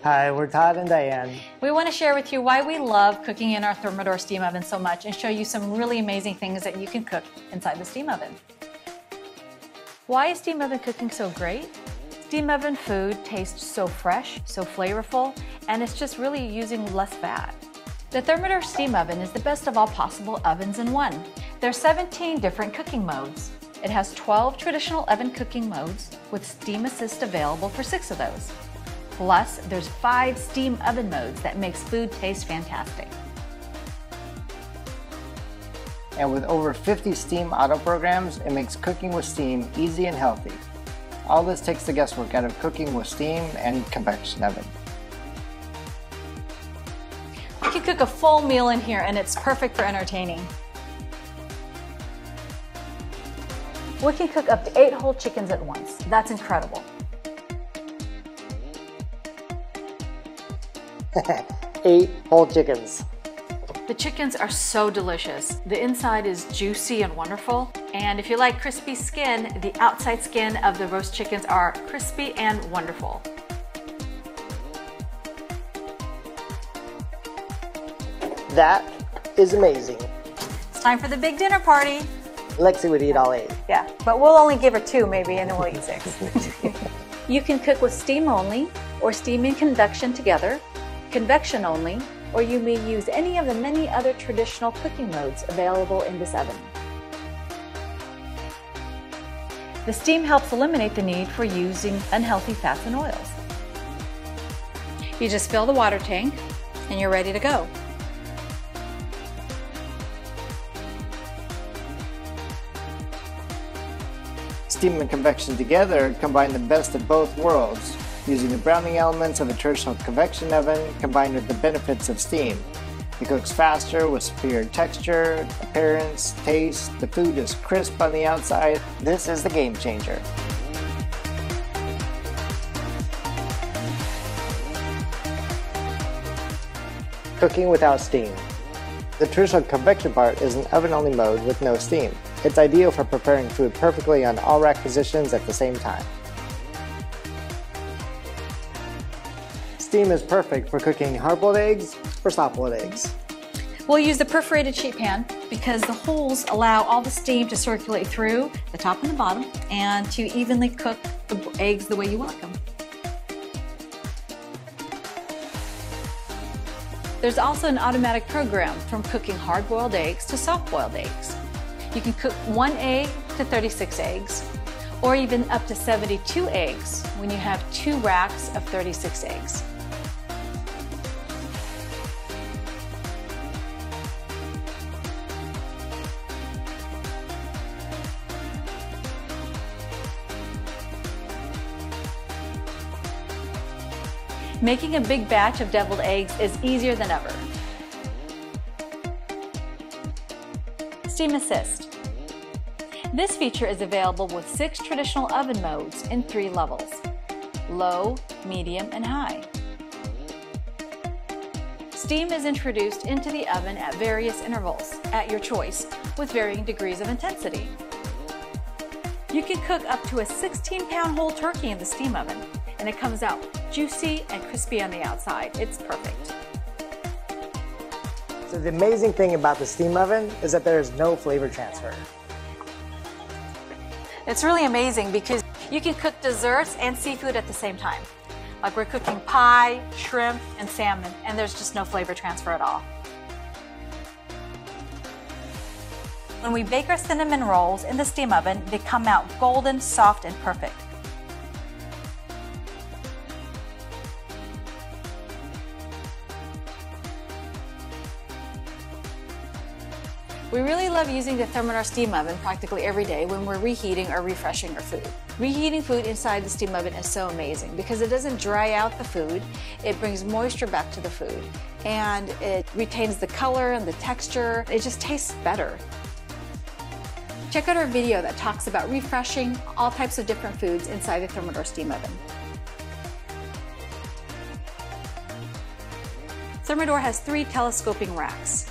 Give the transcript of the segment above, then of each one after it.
Hi, we're Todd and Diane. We want to share with you why we love cooking in our Thermador steam oven so much and show you some really amazing things that you can cook inside the steam oven. Why is steam oven cooking so great? Steam oven food tastes so fresh, so flavorful, and it's just really using less fat. The Thermador steam oven is the best of all possible ovens in one. There's 17 different cooking modes. It has 12 traditional oven cooking modes with steam assist available for 6 of those. Plus, there's 5 steam oven modes that makes food taste fantastic. And with over 50 steam auto programs, it makes cooking with steam easy and healthy. All this takes the guesswork out of cooking with steam and convection oven. You can cook a full meal in here and it's perfect for entertaining. We can cook up to 8 whole chickens at once. That's incredible. 8 whole chickens. The chickens are so delicious. The inside is juicy and wonderful. And if you like crispy skin, the outside skin of the roast chickens are crispy and wonderful. That is amazing. It's time for the big dinner party. Lexi would eat all 8. Yeah, but we'll only give her 2 maybe, and then we'll eat 6. You can cook with steam only, or steam and convection together, convection only, or you may use any of the many other traditional cooking modes available in this oven. The steam helps eliminate the need for using unhealthy fats and oils. You just fill the water tank and you're ready to go. Steam and convection together combine the best of both worlds, using the browning elements of a traditional convection oven combined with the benefits of steam. It cooks faster with superior texture, appearance, taste. The food is crisp on the outside. This is the game changer. Cooking without steam. The traditional convection part is an oven-only mode with no steam. It's ideal for preparing food perfectly on all rack positions at the same time. Steam is perfect for cooking hard-boiled eggs or soft-boiled eggs. We'll use the perforated sheet pan because the holes allow all the steam to circulate through the top and the bottom and to evenly cook the eggs the way you want them. There's also an automatic program from cooking hard-boiled eggs to soft-boiled eggs. You can cook 1 egg to 36 eggs, or even up to 72 eggs when you have 2 racks of 36 eggs. Making a big batch of deviled eggs is easier than ever. Steam Assist. This feature is available with 6 traditional oven modes in 3 levels: low, medium, and high. Steam is introduced into the oven at various intervals, at your choice, with varying degrees of intensity. You can cook up to a 16-pound whole turkey in the steam oven, and it comes out juicy and crispy on the outside. It's perfect. So the amazing thing about the steam oven is that there is no flavor transfer. It's really amazing because you can cook desserts and seafood at the same time. Like we're cooking pie, shrimp, and salmon, and there's just no flavor transfer at all. When we bake our cinnamon rolls in the steam oven, they come out golden, soft, and perfect. We really love using the Thermador steam oven practically every day when we're reheating or refreshing our food. Reheating food inside the steam oven is so amazing because it doesn't dry out the food, it brings moisture back to the food, and it retains the color and the texture. It just tastes better. Check out our video that talks about refreshing all types of different foods inside the Thermador steam oven. Thermador has 3 telescoping racks.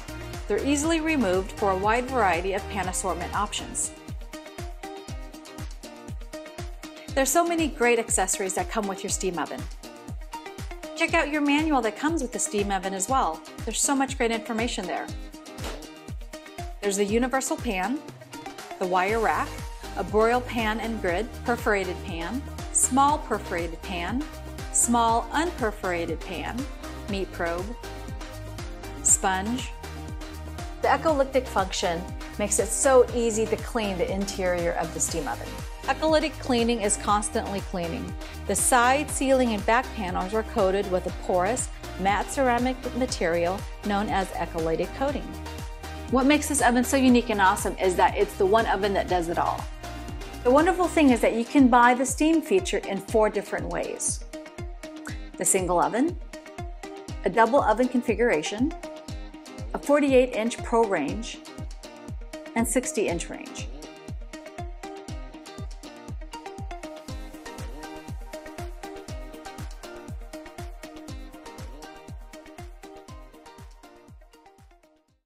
They're easily removed for a wide variety of pan assortment options. There's so many great accessories that come with your steam oven. Check out your manual that comes with the steam oven as well. There's so much great information there. There's the universal pan, the wire rack, a broil pan and grid, perforated pan, small perforated pan, small unperforated pan, meat probe, sponge. The Ecolytic function makes it so easy to clean the interior of the steam oven. Ecolytic cleaning is constantly cleaning. The side, ceiling, and back panels are coated with a porous, matte ceramic material known as Ecolytic coating. What makes this oven so unique and awesome is that it's the one oven that does it all. The wonderful thing is that you can buy the steam feature in 4 different ways. The single oven, a double oven configuration, a 48-inch Pro range, and 60-inch range.